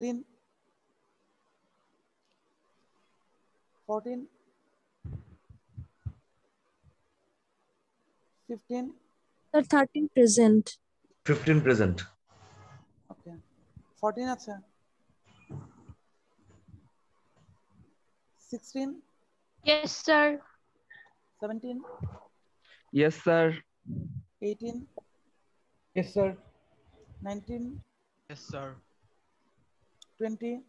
13, 14, 15. Sir, 13 present. 15 present. Okay. 14 আছে? 16, Yes, sir. 17, Yes, sir. 18, Yes, sir. 19, Yes, sir. 20,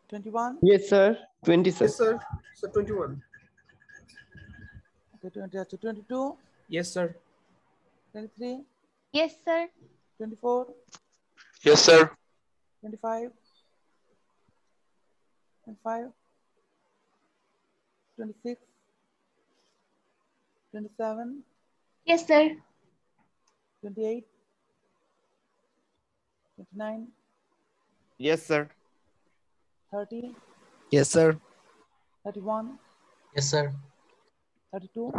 21. Yes, sir. 20, sir. Yes, sir. So 21. Okay, 20 আছে, 22, Yes, sir. 23, Yes, sir. 24, Yes, sir. 25, 25, 26, 27, Yes, sir. 28, 29, Yes, sir. 30, Yes, sir. 31, Yes, sir. 32,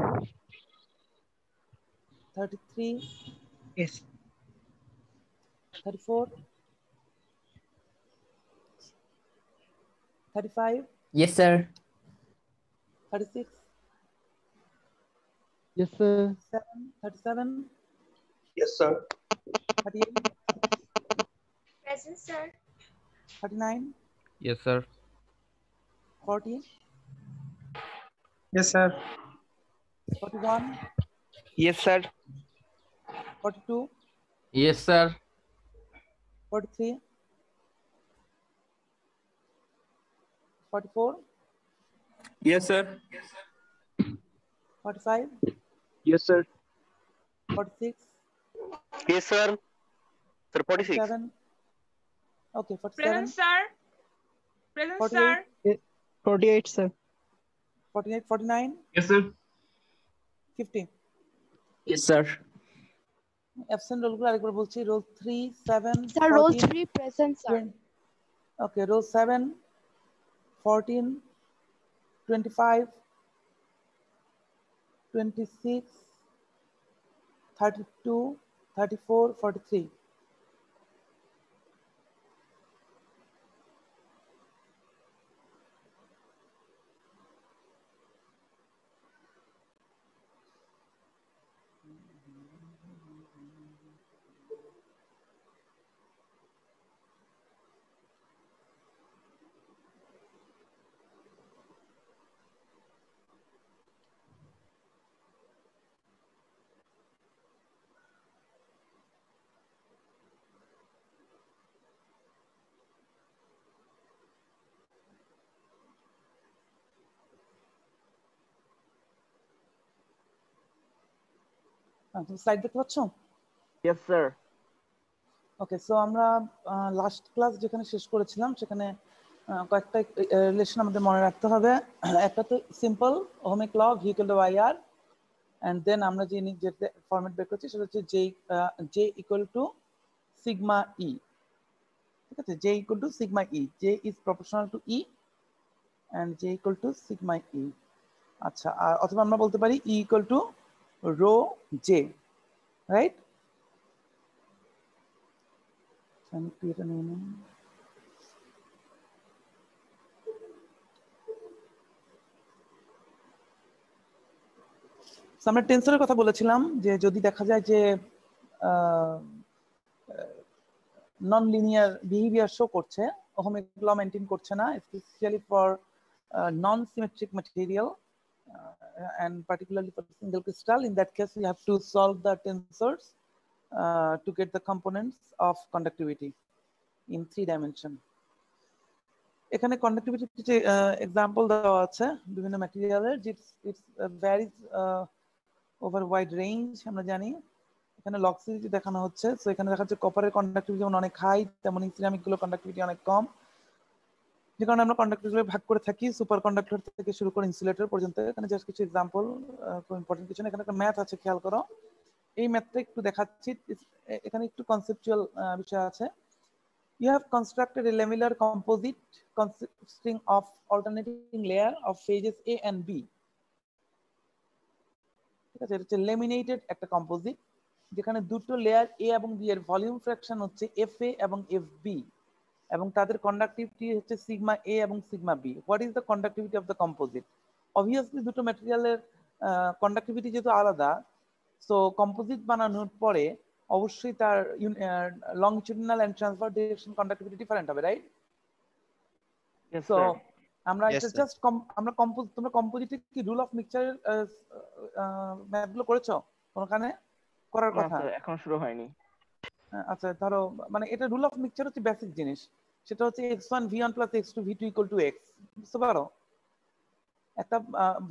33, Yes. 34, 35, Yes, sir. 36, Yes, sir. 37, Yes, sir. 38, Present, sir. 39, Yes, sir. 40, Yes, sir. 41, Yes, sir. 42, Yes, sir. 43, 44, Yes, sir. 45, Yes, sir. 46, Yes, sir. Sir, 46. 47. Okay, 47, Present, sir. Present, 48, sir. 48, sir. 48, 49, Yes, sir. 50. Yes, sir. Absent রোলগুলো আরেকবার বলছি, roll 3, 7, Sir, roll 14, 3 present, sir. 20. Okay, roll 7, 14, 25, 26, 32, 34, 43. তুমি slide দেখতে পাচ্ছ? Yes, sir. ওকে, so আমরা last class যেখানে শেষ করেছিলাম সেখানে কয়েকটা রিলেশন আমাদের মনে রাখতে হবে। একটা তো simple ohmic law V equal to Y R, and then আমরা যে ফরম্যাট বের করছি সেটা হচ্ছে J equal to sigma E. ঠিক আছে, J equal to sigma E, J is proportional to E and J equal to sigma E. আচ্ছা, আর অথবা আমরা বলতে পারি E equal to rho J, right? আমি একটু এটা নিয়ে নিই। আমরা টেন্সরের কথা বলেছিলাম যে যদি দেখা যায় যে নন লিনিয়ার বিহেভিয়ার শো করছে, ওহমিক ল মেনটেন করছে না, specially for non symmetric material and particularly for single crystal. In that case, we have to solve the tensors to get the components of conductivity in 3 dimension. এখানে conductivity যে example দেওয়া আছে বিভিন্ন ম্যাটেরিয়ালের, it's varies over wide range. আমরা জানি এখানে log series দেখানো হচ্ছে, সো এখানে দেখা যাচ্ছে কপারের কন্ডাক্টিভিটি যেমন অনেক হাই, তেমন সিরামিক গুলো কন্ডাক্টিভিটি অনেক কম। যে কারণে আমরা কন্ডাক্টরগুলো ভাগ করে থাকি সুপার কন্ডাক্টর থেকে শুরু করে ইনসুলেটর পর্যন্ত। এখানে জাস্ট কিছু এক্সাম্পল, খুব ইম্পর্টেন্ট কিছু না। এখানে একটা ম্যাথ আছে, খেয়াল করো। এই ম্যাথটা একটু দেখাচ্ছি, এখানে একটু কনসেপচুয়াল বিষয় আছে। You have constructed a lamellar composite consisting of alternating layer of phases A and B. ঠিক আছে, এটা হচ্ছে laminated একটা composite যেখানে দুটো লেয়ার এ এবং বি এর ভলিউম ফ্র্যাকশন হচ্ছে এফ এ এবং এফ বি, এবং তাদের কন্ডাক্টিভিটি হচ্ছে সিগমা এ এবং sigma B. What is the conductivity of the composite? Obviously দুটো ম্যাটেরিয়ালের কন্ডাক্টিভিটি যেহেতু আলাদা, সো কম্পোজিট বানানোর পরে অবশ্যই তার longitudinal and transverse direction conductivity different হবে, রাইট? Yes, so sir. আমরা Yes, এটা sir. জাস্ট আমরা তোমরা কম্পোজিটের কি রুল অফ মিক্সচারের ম্যাথগুলো করেছো কোনখানে? করার না কথা। স্যার, এখন শুরু হয়নি। আচ্ছা, ধরো মানে এটা রুল অফ মিক্সচার হচ্ছে বেসিক জিনিস, সেটা হচ্ছে x1 v1 plus x2 v2 equal to x। বুঝতে পারো? একটা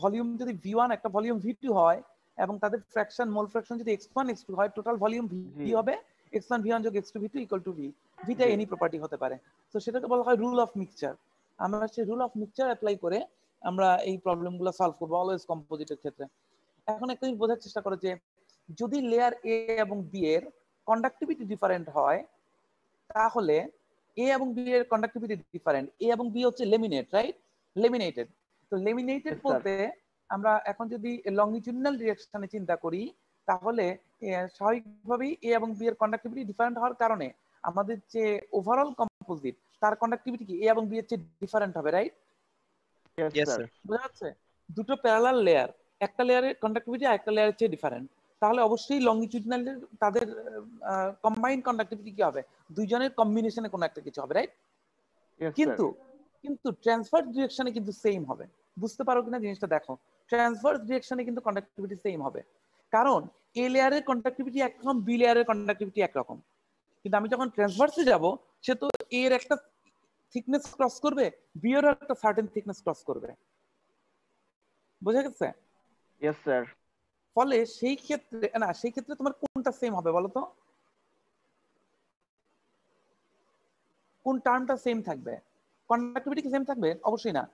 ভলিউম যদি v1 একটা ভলিউম v2 হয় এবং তাদের ফ্র্যাকশন মোল ফ্র্যাকশন যদি x1 x2 হয়, টোটাল ভলিউম v জি। হবে x1 v1 যোগ x2 v2 equal to v। vটা জি। এনি প্রপার্টি হতে পারে। তো সেটাকে বলা হয় রুল অফ মিক্সচার। আমরা সেই রুল অফ মিক্সচার অ্যাপ্লাই করে আমরা এই প্রবলেমগুলো সলভ করব অলওয়েজ কম্পোজিটের ক্ষেত্রে। এখন একটা জিনিস বোঝার চেষ্টা করো যে যদি লেয়ার এ এবং বি এর কন্ডাক্টিভিটি ডিফারেন্ট হয়, তাহলে এ এবং বি এর কন্ডাক্টিভিটি ডিফারেন্ট। এ এবং বি হচ্ছে লেমিনেট, রাইট? লেমিনেটেড। তো লেমিনেটেড Yes, sir. বলতে আমরা এখন যদি লংজিটিউডিনাল ডিরেকশনে চিন্তা করি, তাহলে স্বাভাবিকভাবেই এ এবং বি এর কন্ডাক্টিভিটি ডিফারেন্ট হওয়ার কারণে আমাদের যে ওভারঅল কম্পোজিট তার কন্ডাক্টিভিটি কি এ এবং বি এর চেয়ে ডিফারেন্ট হবে, right? Yes, Yes, sir. sir. বোঝা যাচ্ছে? দুটো প্যারালাল লেয়ার, একটা লেয়ারের কন্ডাক্টিভিটি আরেকটা লেয়ারের চেয়ে ডিফারেন্ট, তাহলে অবশ্যই লংজিটিউডিনাল তাদের কম্বাইন্ড কন্ডাক্টিভিটি কি হবে? দুইজনের কম্বিনেশনে কোনো একটা কিছু হবে, রাইট? Yes, কিন্তু sir. কিন্তু ট্রান্সভার্স ডিরেকশনে কিন্তু সেম হবে। বুঝতে পারো কিনা জিনিসটা দেখো, ট্রান্সভার্স ডিরেকশনে কিন্তু কন্ডাক্টিভিটি সেম হবে, কারণ এ লেয়ারের কন্ডাক্টিভিটি একরকম, বি লেয়ারের কন্ডাক্টিভিটি একরকম। কিন্তু আমি যখন ট্রান্সভার্সে যাব, সে তো এর একটা থিকনেস ক্রস করবে, বি এর একটা সার্টেন থিকনেস ক্রস করবে। বোঝা গেছে? Yes, sir. ফলে সেই ক্ষেত্রে তোমার কোনটা সেম হবে বলো তো? কোন টার্মটা সেম থাকবে? কন্ডাক্টিভিটি কি সেম থাকবে? অবশ্যই না,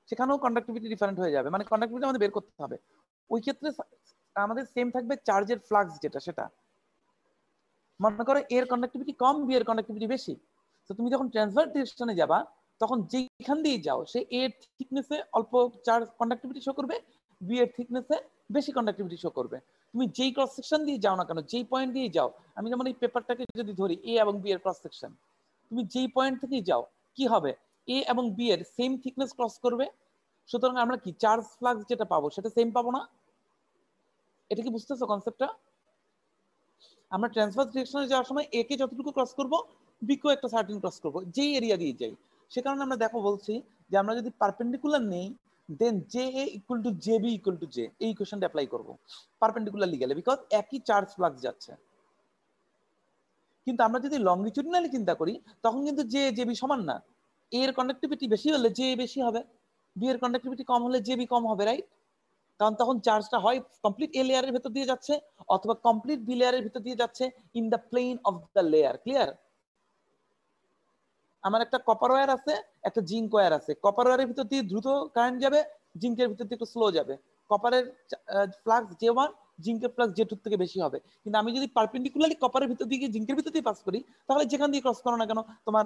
সেখানেও কন্ডাক্টিভিটি ডিফারেন্ট হয়ে যাবে। মানে কন্ডাক্টিভিটি আমাদের বের করতে হবে। ওই ক্ষেত্রে আমাদের সেম থাকবে চার্জের ফ্লাক্স যেটা, সেটা মনে করো এর কন্ডাক্টিভিটি কম, বি এর কন্ডাক্টিভিটি বেশি। তো তুমি যখন ট্রান্সভার্স ডিরেকশনে যাবা, তখন যেখান দিয়ে যাও সে এর থিকনেসে অল্প চার্জ কন্ডাক্টিভিটি শো করবে, বি এর থিকনেসে বেশি কন্ডাক্টিভিটি শো করবে। তুমি যেই ক্রস সেকশন দিয়ে যাও না কেন, যেই পয়েন্ট দিয়ে যাও, আমি যেমন এই পেপারটাকে যদি ধরি এ এবং বি এর ক্রস সেকশন, তুমি যেই পয়েন্ট থেকেই যাও কি হবে? এ এবং বি এর সেম থিকনেস ক্রস করবে, সুতরাং আমরা কি চার্জ ফ্লাক্স যেটা পাবো সেটা সেম পাবো না? এটা কি বুঝতেছো কনসেপ্টটা? আমরা ট্রান্সভার্স ডিরেকশনে যাওয়ার সময় এ কে যতটুকু ক্রস করব, বি কেও একটা সার্টেন ক্রস করব, যেই এরিয়া দিয়ে যাই। সে কারণে আমরা দেখো বলছি যে আমরা যদি পারপেন্ডিকুলার নেই, then J A equal to J B equal to J, এই ইকুয়েশনটা অ্যাপ্লাই করব পারপেন্ডিকুলারলি গেলে, বিকজ একই চার্জ ফ্লাক্স যাচ্ছে। কিন্তু আমরা যদি লংজিটিউডিনালি চিন্তা করি, তখন কিন্তু জে জে বি সমান না। এর কন্ডাক্টিভিটি বেশি হলে জে বেশি হবে, বি এর কন্ডাক্টিভিটি কম হলে জে বি কম হবে, রাইট? কারণ তখন চার্জটা হয় কমপ্লিট এ লেয়ারের ভেতর দিয়ে যাচ্ছে অথবা কমপ্লিট বি লেয়ারের ভেতর দিয়ে যাচ্ছে, in the plane of the layer. Clear? আমার একটা কপার ওয়্যার আছে, একটা জিঙ্ক ওয়্যার আছে। কপার ওয়্যারের ভিতর দিয়ে দ্রুত কারেন্ট যাবে, জিঙ্কের ভিতর দিয়ে একটু স্লো যাবে। কপারের ফ্লাক্স J1, জিঙ্কের ফ্লাক্স J2 থেকে বেশি হবে। কিন্তু আমি যদি পারপেন্ডিকুলারলি কপারের ভিতর দিয়ে জিঙ্কের ভিতর দিয়ে পাস করি, তাহলে যেখান দিয়ে ক্রস করো না কেন তোমার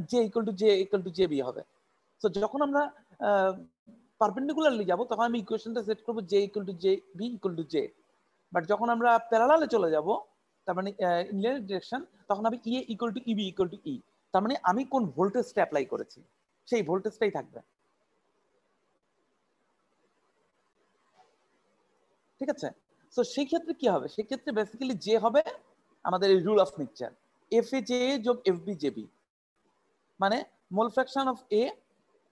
J equal to J B হবে। তো যখন আমরা পারপেন্ডিকুলারলি যাব, তখন আমি ইকুয়েশনটা সেট করব J equal to J, B equal to J. But যখন আমরা প্যারালালে চলে যাব, তার মানে ইনলাইন ডিরেকশন, তখন আমি E equal to E B equal to E. তার মানে আমি কোন ভোল্টেজটা অ্যাপ্লাই করেছি সেই ভোল্টেজটাই থাকবে। ঠিক আছে? সো সেই ক্ষেত্রে কি হবে? সেই ক্ষেত্রে বেসিক্যালি জে হবে আমাদের এই rule of mixture, F A J যোগ এফ বি জে বি, মানে মোল ফ্র্যাকশন অফ এ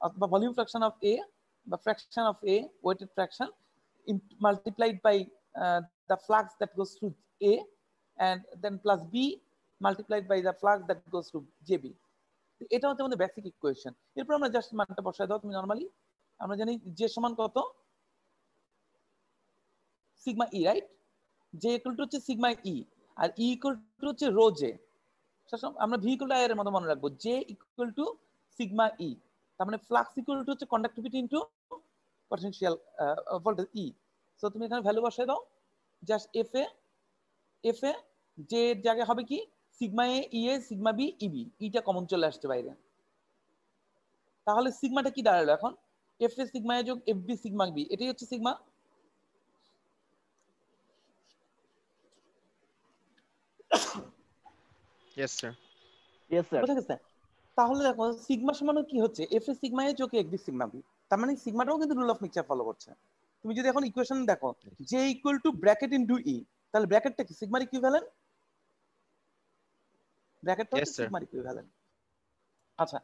অথবা ভলিউম ফ্র্যাকশন অফ এ বা fraction of A, weighted fraction, multiplied by the flux that goes through A, and then plus B multiplied by the flux that goes through JB. এটা হচ্ছে আমাদের basic equation. এরপর আমরা just মানটা বসায় দাও তুমি নরমালি। আমরা জানি জে সমান কত? Sigma E, right? J equal to হচ্ছে সিগমা ই, আর ই ইকুয়াল টু হচ্ছে রো জে। আমরা ভি ইকুয়াল টু আই এর মতো মনে রাখবো, J equal to sigma E. তার মানে ফ্লাক্স ইকুয়াল টু হচ্ছে conductivity into potential voltage E. So তুমি এখানে ভ্যালু বসায় দাও, জাস্ট এফ এ জে এর জায়গায় হবে কি sigma A E A sigma B E B, ইটা কমন চলে আসছে বাইরে। তাহলে সিগমাটা কি দাঁড়ালো এখন? এফ এ সিগমা এ যোগ এফ বি সিগমা বি, এটাই হচ্ছে sigma. Yes, sir. Yes, sir. বুঝা গেছে? তাহলে দেখো সিগমা সমান কি হচ্ছে এফ এ সিগমা এ যোগ এফ বি সিগমা বি, তার মানে সিগমাটাও কিন্তু রুল অফ মিক্সচার ফলো করছে। তুমি যদি এখন ইকুয়েশন দেখো J equal to bracket into E, তাহলে ব্র্যাকেটটা কি সিগমার ইকুইভ্যালেন্ট, ব্র্যাকেটটা Yes, হচ্ছে sir. সিগমার ইকুইভ্যালেন্ট। আচ্ছা,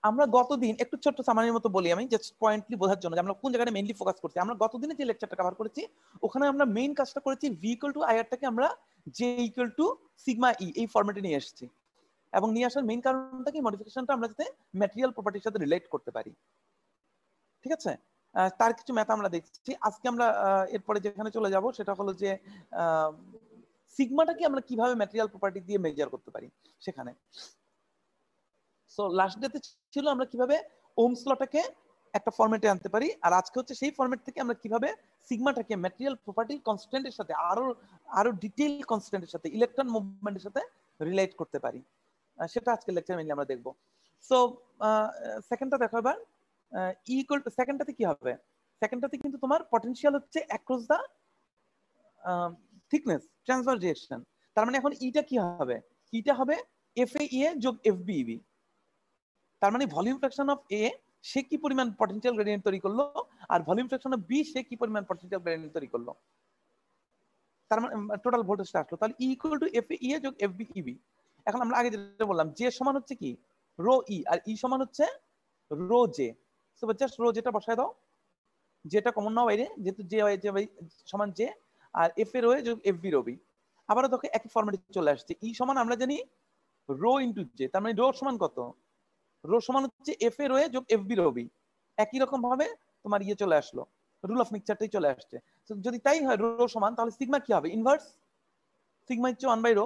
আমরা গতদিন একটু ছোট্ট সামারির মতো বলি আমি, জাস্ট পয়েন্টলি বোঝার জন্য যে আমরা কোন জায়গায় মেইনলি ফোকাস করছি। আমরা গতদিনে যে লেকচারটা কভার করেছি ওখানে আমরা মেইন কাজটা করেছি ভি ইকুয়াল টু আইআরটাকে আমরা জে ইকুয়াল টু সিগমা ই এই ফরম্যাটে নিয়ে এসেছি, এবং নিয়ে আসার মেইন কারণটা কি মডিফিকেশনটা আমরা যাতে ম্যাটেরিয়াল প্রপার্টির সাথে রিলেট করতে পারি। ঠিক আছে, তার কিছু ম্যাথ আমরা দেখছি আজকে। আমরা এরপরে যেখানে চলে যাব সেটা হলো যে সিগমাটাকে আমরা কিভাবে ম্যাটেরিয়াল প্রপার্টি দিয়ে মেজার করতে পারি সেখানে। সো লাস্ট ডেতে ছিল আমরা কিভাবে ওহমস লটাকে একটা ফরম্যাটে আনতে পারি, আর আজকে হচ্ছে সেই ফরম্যাট থেকে আমরা কিভাবে সিগমাটাকে ম্যাটেরিয়াল প্রপার্টি কনস্ট্যান্টের সাথে আরো ডিটেইল কনস্ট্যান্টের সাথে ইলেকট্রন মুভমেন্টের সাথে রিলেট করতে পারি, সেটা আজকে লেকচার মেইনলি আমরা দেখব। সো সেকেন্ডটা দেখো এবার, ই ইকুয়াল টু সেকেন্ডটাতে কি হবে, সেকেন্ডটাতে কিন্তু তোমার পটেনশিয়াল হচ্ছে অ্যাক্রস দা থিকনেস ট্রান্সভার্স ডিরেকশন, তার মানে এখন ইটা কি হবে, ইটা হবে এফ এ ই যোগ এফ বি বি, তার মানে ভলিউম ফ্র্যাকশন অফ এ সে কি পরিমাণ পটেনশিয়াল গ্রেডিয়েন্ট তৈরি করলো, আর ভলিউম ফ্র্যাকশন অফ বি সে কি পরিমাণ পটেনশিয়াল গ্রেডিয়েন্ট তৈরি করলো, তার মানে টোটাল ভোল্টেজটা আসলো। তাহলে ই ইকুয়াল টু এফ এ যোগ এফ বি ইবি। এখন আমরা আগে যেটা বললাম জে সমান হচ্ছে কি রো ই, আর ই সমান হচ্ছে rho J. So just rho যেটা বসায় দাও, যেটা কমন নাও বাইরে, যেহেতু জে সমান জে, আর এফ এর রো যোগ এফ বি রো বি। আবারও দেখো একই ফরম্যাটে চলে আসছে, ই সমান আমরা জানি রো ইনটু জে, তার মানে রো সমান কত, রো সমান হচ্ছে এফ এর রো যোগ এফ বি রো বি। একই রকম ভাবে তোমার ইয়ে চলে আসলো, রুল অফ মিক্সচারটাই চলে আসছে। তো যদি তাই হয় রো সমান, তাহলে সিগমা কি হবে, ইনভার্স, সিগমা হচ্ছে 1/ρ,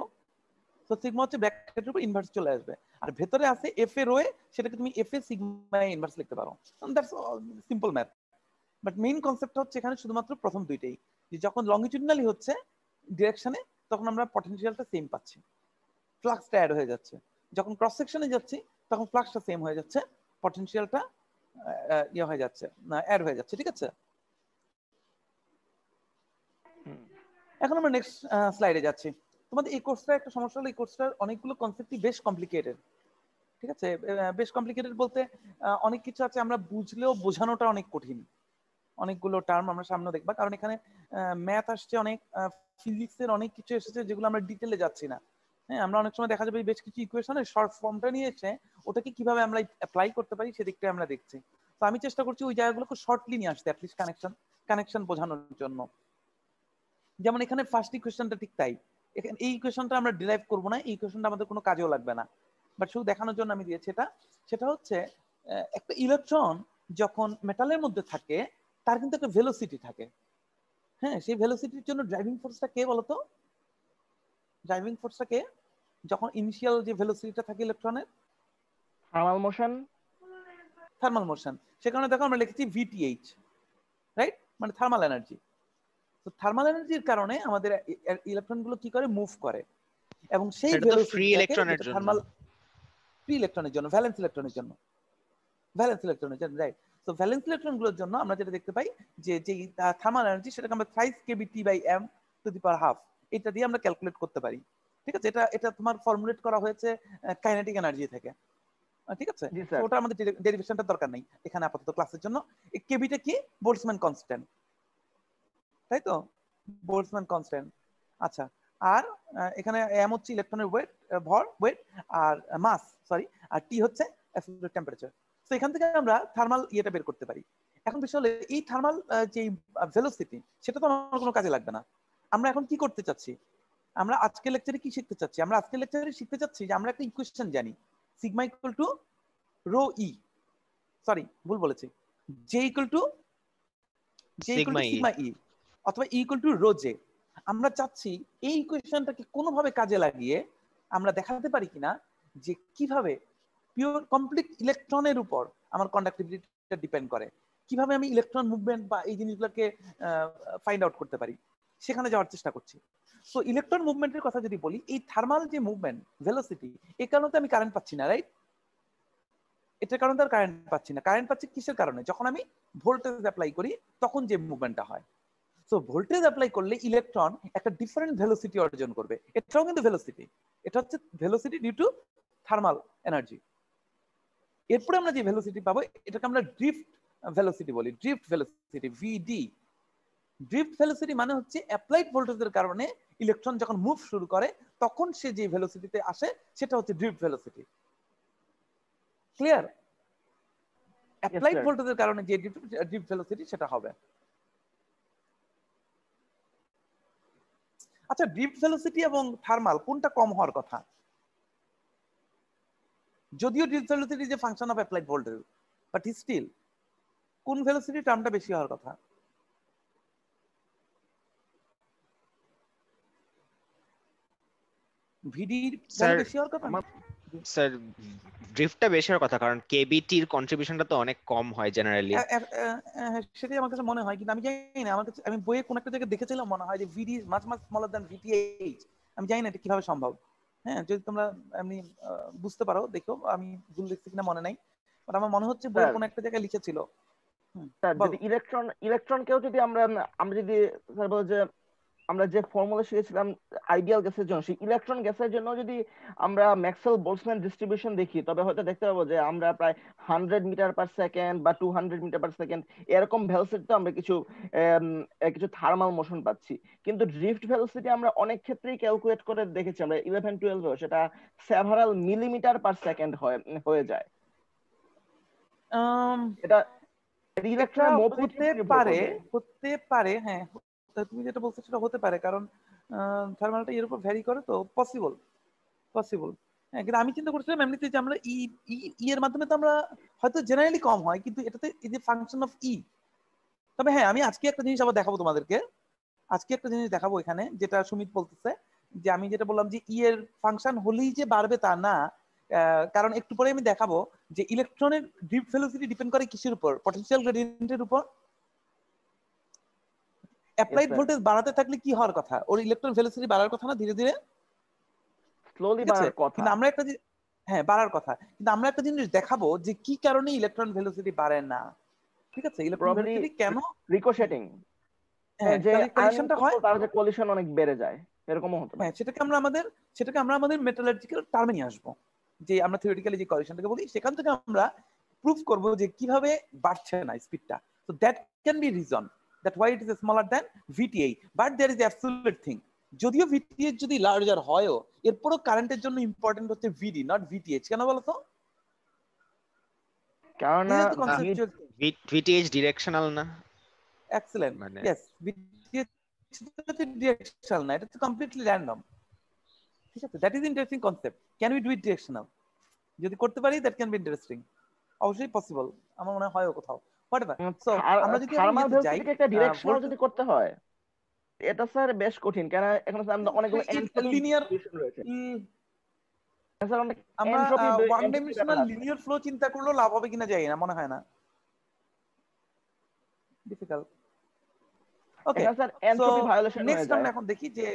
তো সিগমা হচ্ছে ব্র্যাকেটের উপর ইনভার্স চলে আসবে, আর ভেতরে আছে এফ এর রো, সেটাকে তুমি এফ এ সিগমা ইনভার্স লিখতে পারো। That's simple math. But main কনসেপ্টটা হচ্ছে এখানে শুধুমাত্র প্রথম দুইটাই, যে যখন লংগিটিউডিনালি হচ্ছে ডিরেকশনে তখন আমরা পটেনশিয়ালটা সেম পাচ্ছি, ফ্লাক্সটা অ্যাড হয়ে যাচ্ছে, যখন ক্রস সেকশনে যাচ্ছি তখন ফ্লাক্সটা সেম হয়ে যাচ্ছে, পটেনশিয়ালটা ইয়ে হয়ে যাচ্ছে, অ্যাড হয়ে যাচ্ছে। ঠিক আছে, এখন আমরা নেক্সট স্লাইডে যাচ্ছি। তোমাদের এই কোর্সটা একটা সমস্যা হলো এই কোর্সটার অনেকগুলো কনসেপ্টই বেশ কমপ্লিকেটেড। ঠিক আছে, বেশ কমপ্লিকেটেড বলতে অনেক কিছু আছে আমরা বুঝলেও বোঝানোটা অনেক কঠিন, অনেকগুলো টার্ম আমরা সামনে দেখবা, কারণ এখানে ম্যাথ আসছে অনেক, ফিজিক্সের অনেক কিছু এসেছে যেগুলো আমরা ডিটেলে যাচ্ছি না। হ্যাঁ, আমরা অনেক সময় দেখা যাবে বেশ কিছু ইকুয়েশনের শর্ট ফর্মটা নিয়ে এসে ওটাকে কিভাবে আমরা অ্যাপ্লাই করতে পারি সেদিকটা আমরা দেখছি। তো আমি চেষ্টা করছি ওই জায়গাগুলোকে শর্টলি নিয়ে আসতে, অ্যাটলিস্ট কানেকশন বোঝানোর জন্য। যেমন এখানে ফার্স্ট ইকুয়েশনটা ঠিক তাই, এখানে এই ইকুয়েশনটা আমরা ডিরাইভ করব না, এই ইকুয়েশনটা আমাদের কোনো কাজেও লাগবে না, বাট শুধু দেখানোর জন্য আমি দিয়েছি এটা। সেটা হচ্ছে একটা ইলেকট্রন যখন মেটালের মধ্যে থাকে তার কিন্তু একটা ভেলোসিটি থাকে। হ্যাঁ, সেই ভেলোসিটির জন্য ড্রাইভিং ফোর্সটা কে বলতো, ড্রাইভিং ফোর্সটা কে, যখন ইনিশিয়াল যে ভেলোসিটিটা থাকে ইলেকট্রনের, থার্মাল মোশন, থার্মাল মোশন। সে কারণে দেখো আমরা লিখেছি ভিটিএইচ, রাইট, মানে থার্মাল এনার্জি। তো থার্মাল এনার্জির কারণে আমাদের ইলেকট্রনগুলো কি করে, মুভ করে, এবং সেই ফ্রি ইলেকট্রনের জন্য, থার্মাল ফ্রি ইলেকট্রনের জন্য, ভ্যালেন্স ইলেকট্রনের জন্য, রাইট। তো ভ্যালেন্স ইলেকট্রনগুলোর জন্য আমরা যেটা দেখতে পাই যে থার্মাল এনার্জি সেটাকে আমরা thrice KBT by M to the power half এটা দিয়ে আমরা ক্যালকুলেট করতে পারি। ঠিক আছে, এটা তোমার ফর্মুলেট করা হয়েছে কাইনেটিক এনার্জি থেকে। ঠিক আছে, ওটা আমাদের ডেরিভেশনটা দরকার নেই এখানে আপাতত ক্লাসের জন্য। এই কেবিটা কি, বোল্টজম্যান কনস্ট্যান্ট, তাই তো, বোল্টজম্যান কনস্ট্যান্ট। আচ্ছা, আর এখানে এম হচ্ছে ইলেকট্রনের ওয়েট, ভর, ওয়েট, আর মাস, সরি, আর টি হচ্ছে অ্যাবসলিউট টেম্পারেচার। তো এখান থেকে আমরা থার্মাল ইয়েটা বের করতে পারি। এখন বিষয় হলো এই থার্মাল যে ভেলোসিটি সেটা তো আমার কোনো কাজে লাগবে না। আমরা এখন কি করতে চাচ্ছি, আমরা আজকের লেকচারে কি শিখতে চাচ্ছি, আমরা আজকের লেকচারে শিখতে চাচ্ছি যে আমরা একটা ইকুয়েশন জানি, sigma equal to rho E, sorry ভুল বলেছি, J equal to sigma E অথবা E equal to rho J. আমরা চাচ্ছি এই ইকুয়েশনটাকে কোনোভাবে কাজে লাগিয়ে আমরা দেখাতে পারি কিনা যে কিভাবে পিওর কমপ্লিট ইলেকট্রনের উপর আমার কন্ডাক্টিভিটিটা ডিপেন্ড করে, কিভাবে আমি ইলেকট্রন মুভমেন্ট বা এই জিনিসগুলোকে ফাইন্ড আউট করতে পারি, সেখানে যাওয়ার চেষ্টা করছি। সো ইলেকট্রন মুভমেন্টের কথা যদি বলি, এই থার্মাল যে মুভমেন্ট ভেলোসিটি, এই কারণে আমি কারেন্ট পাচ্ছি না, রাইট, এটার কারণে আর কারেন্ট পাচ্ছি না। কারেন্ট পাচ্ছি কিসের কারণে, যখন আমি ভোল্টেজ অ্যাপ্লাই করি তখন যে মুভমেন্টটা হয়। সো ভোল্টেজ অ্যাপ্লাই করলে ইলেকট্রন একটা ডিফারেন্ট ভেলোসিটি অর্জন করবে। এটাও কিন্তু ভেলোসিটি, এটা হচ্ছে velocity due to thermal energy. এরপরে আমরা যে ভেলোসিটি পাবো এটাকে আমরা ড্রিফট ভেলোসিটি বলি, drift velocity, VD. Drift velocity মানে হচ্ছে অ্যাপ্লাইড ভোল্টেজের কারণে ইলেকট্রন যখন মুভ শুরু করে তখন সে যে ভেলোসিটিতে আসে সেটা হচ্ছে ড্রিফট ভেলোসিটি। ক্লিয়ার? অ্যাপ্লাইড ভোল্টেজের কারণে যে ড্রিফট ভেলোসিটি সেটা হবে। আচ্ছা, ড্রিফট ভেলোসিটি এবং থার্মাল কোনটা কম হওয়ার কথা? যদিও ড্রিফট ভেলোসিটি যে function of applied voltage, but still কোন ভেলোসিটি টার্মটা বেশি হওয়ার কথা? ভিডি বেশি হওয়ার কথা? স্যার ড্রিফটটা বেশি হওয়ার কথা, কারণ কেবিটির কন্ট্রিবিউশনটা তো অনেক কম হয় জেনারেলি। সেটাই আমার কাছে মনে হয়, কিন্তু আমি জানি না, আমার কাছে আমি বইয়ে কোন একটা জায়গায় দেখেছিলাম মনে হয় যে VD is much much smaller than VTH. আমি জানি না এটা কিভাবে সম্ভব। হ্যাঁ, যদি তোমরা এমনি বুঝতে পারো দেখো, আমি ভুল লিখছি কিনা মনে নাই, বাট আমার মনে হচ্ছে বইয়ে কোন একটা জায়গায় লিখেছিল। স্যার যদি ইলেকট্রনকেও যদি আমরা যদি স্যার বল যে আমরা যে ফর্মুলা শিখেছিলাম আইডিয়াল গ্যাসের জন্য, সেই ইলেকট্রন গ্যাসের জন্য যদি আমরা ম্যাক্সওয়েল বোলটজম্যান ডিস্ট্রিবিউশন দেখি, তবে হয়তো দেখতে পাবো যে আমরা প্রায় 100 মিটার পার সেকেন্ড বা 200 মিটার পার সেকেন্ড এরকম ভেলোসিটিতে আমরা কিছু থার্মাল মোশন পাচ্ছি। কিন্তু ড্রিফট ভেলোসিটি আমরা অনেক ক্ষেত্রেই ক্যালকুলেট করে দেখেছি, আমরা 11-12 সেটা সেভারাল মিলিমিটার পার সেকেন্ড হয়ে যায়। এটা ইলেকট্রন হতে পারে, হ্যাঁ তুমি যেটা বলছো সেটা হতে পারে, কারণ থার্মালটা এর উপর ভ্যারি করে, তো পসিবল। হ্যাঁ, কিন্তু আমি চিন্তা করছিলাম এমনিতে যে আমরা ই এর মাধ্যমে তো আমরা হয়তো জেনারেলি কম হয়, কিন্তু এটাতে এই যে ফাংশন অফ ই। তবে হ্যাঁ, আমি আজকে একটা জিনিস আবার দেখাবো তোমাদেরকে, এখানে যেটা সুমিত বলতেছে, যে আমি যেটা বললাম যে ই এর ফাংশন হলেই যে বাড়বে তা না, কারণ একটু পরে আমি দেখাবো যে ইলেকট্রনের ড্রিফট ভেলোসিটি ডিপেন্ড করে কিসের উপর? পটেনশিয়াল গ্রেডিয়েন্টের উপর। অ্যাপ্লাইড ভোল্টেজ বাড়াতে থাকলে কি হওয়ার কথা? ওর ইলেকট্রন ভেলোসিটি বাড়ার কথা না, ধীরে ধীরে স্লোলি বাড়ার কথা। কিন্তু আমরা একটা বাড়ার কথা, কিন্তু আমরা একটা জিনিস দেখাবো যে কি কারণে ইলেকট্রন ভেলোসিটি বাড়ে না। ঠিক আছে, ইলেকট্রন ভেলোসিটি কেন রিকোশেটিং, যে কলিশনটা হয়, তার যে কলিশন অনেক বেড়ে যায়, এরকমও হতে পারে। হ্যাঁ, সেটাকে আমরা আমাদের মেটালার্জিক্যাল টার্মে নিয়ে আসবো, যে আমরা থিওরিটিক্যালি যে কলিশনটাকে বলি সেখান থেকে আমরা প্রুফ করব যে কিভাবে বাড়ছে না স্পিডটা। So that can be reason that why it is smaller than VTH, but there is absolute thing, যদিও VTH যদি লার্জার হয়ও এরপরও কারেন্টের জন্য ইম্পর্টেন্ট হচ্ছে VD নট VTH। কেন বলো তো? কারণ VTH ডিরেকশনাল না। এক্সেলেন্ট, यस, VTH ডিরেকশনাল না, এটা তো কমপ্লিটলি র্যান্ডম। ঠিক আছে, that is interesting concept. Can we do it directional? যদি করতে পারি দ্যাট ক্যান বি ইন্টারেস্টিং। অবশ্যই পসিবল, আমার মনে হয় কোথাও। আমরা যদি থার্মাল ভেলোসিটিকে একটা ডিরেকশনাল যদি করতে হয়, এটা স্যার বেশ কঠিন, কারণ এখন আমরা অনেকগুলো লিনিয়ার রয়েছে। আমরা ওয়ান ডাইমেনশনাল লিনিয়ার ফ্লো চিন্তা করলেও লাভ হবে কিনা জানি না, মনে হয় না, difficult. Okay sir, entropy violation হয়ে যায়। নেক্সট আমরা এখন দেখি যে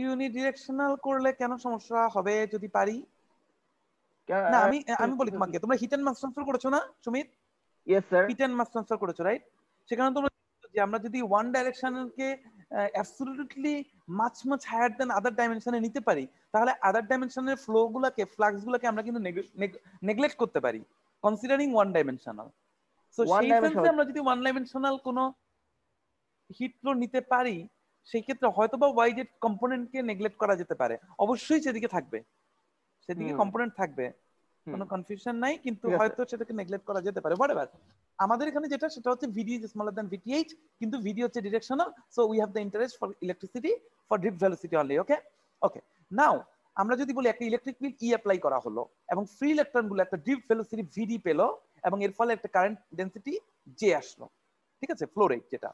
ইউনিডিরেকশনাল করলে কেন সমস্যা হবে যদি পারি না। আমি বলি তোমাকে, তোমরা হিট এন্ড মাস ট্রান্সফার করেছো না Sumit? Yes sir, heat and mass transfer করেছো, রাইট? সেখানে তোমরা যে আমরা যদি ওয়ান ডাইরেকশনকে absolutely much higher than other ডাইমেনশনে নিতে পারি, তাহলে আদার ডাইমেনশনের ফ্লো গুলোকে, ফ্লাক্স গুলোকে আমরা কিন্তু নেগলেক্ট করতে পারি, কনসিডারিং ওয়ান ডাইমেনশনাল। সো সেই সেন্সে আমরা যদি ওয়ান ডাইমেনশনাল কোনো হিট ফ্লো নিতে পারি, সেই ক্ষেত্রে হয়তোবা ওয়াই জেড কম্পোনেন্টকে নেগলেক্ট করা যেতে পারে। অবশ্যই সেদিকে থাকবে, সেদিকে কম্পোনেন্ট থাকবে, কোনো কনফিউশন নাই, কিন্তু হয়তো সেটাকে নেগলেক্ট করা যেতে পারে। হোয়াটএভার, আমাদের এখানে যেটা সেটা হচ্ছে VD is smaller than VTH, কিন্তু VD হচ্ছে directional. So we have the interest for electricity for drift velocity only. Okay now আমরা যদি বলি একটা ইলেকট্রিক ফিল্ড ই অ্যাপ্লাই করা হলো এবং ফ্রি ইলেকট্রন গুলো একটা ড্রিফট ভেলোসিটি VD পেলো এবং এর ফলে একটা কারেন্ট ডেনসিটি J আসলো। ঠিক আছে, ফ্লো রেট যেটা।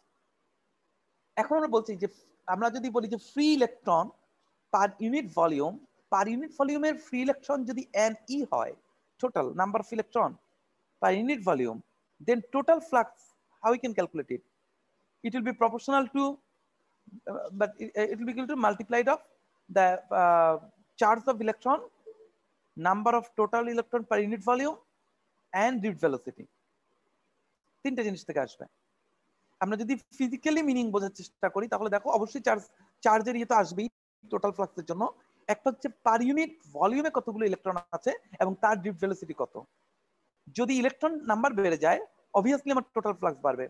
এখন আমরা বলছি যে আমরা যদি বলি যে ফ্রি ইলেকট্রন পার ইউনিট ভলিউমের ফ্রি ইলেকট্রন যদি NE হয়, total number of electron per unit volume, then total flux, how we can calculate it? It will be proportional to but it will be equal to multiplied of the charge of electron, number of total electron per unit volume, and drift velocity. তিনটা জিনিস থেকে আসবে। আমরা যদি physically meaning বোঝার চেষ্টা করি তাহলে দেখো অবশ্যই চার্জের ইয়ে তো আসবেই টোটাল ফ্লাক্সের জন্য। একটা হচ্ছে পার ইউনিট ভলিউমে কতগুলো ইলেকট্রন আছে এবং তার ড্রিফট ভেলোসিটি কত। যদি ইলেকট্রন নাম্বার বেড়ে যায় অবভিয়াসলি আমার টোটাল ফ্লাক্স বাড়বে।